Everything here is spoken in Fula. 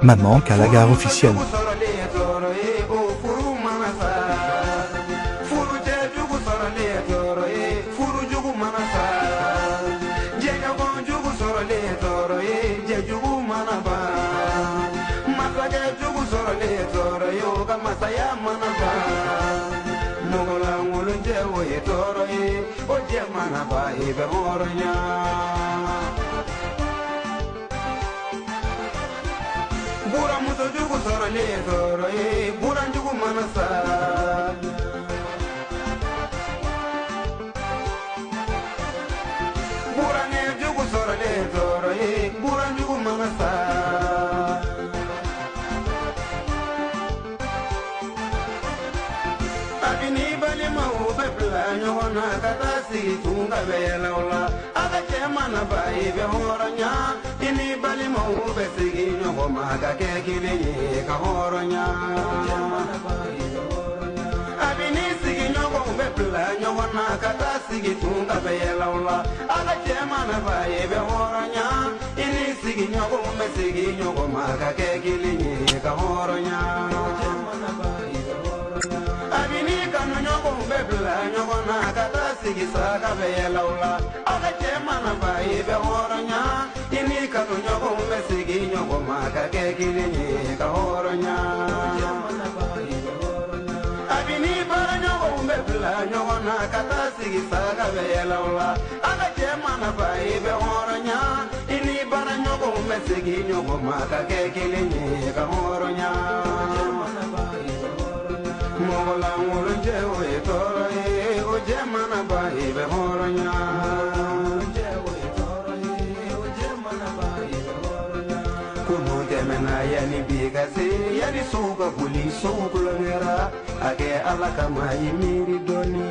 Maman à la gare officielle. Bura muso jugu soro le soro bura jugu manasa bura ne jugu soro le soro bura jugu manasa abini bali ma ube planyo na kata si tunga bela ola aga chema na bai be horanya ini bali ma ube sigi nyo maga ke kini ka horonya abini sigi nyo ube planyo na kata sigi tunga bela ola aga chema na bai be horanya ini sigi nyo ube sigi nyo maga ke kini ka horonya abini kanu nyoko mbebla nyoko na kata sigi saka bela ula aga chema na bai be horonya ini kanu nyoko mbesigi nyoko maka ke kilinyi ka horonya abini bara nyoko mbebla nyoko na kata sigi saka bela ula aga chema na bai be horonya ini bara nyoko mbesigi nyoko maka ke kilinyi ka horonya Mola mulunje we toro o jemana bai be horonya je we toro o jemana bai be horonya kuno temena yani bigase yani suka kuli sukula ngera age alaka mai miri doni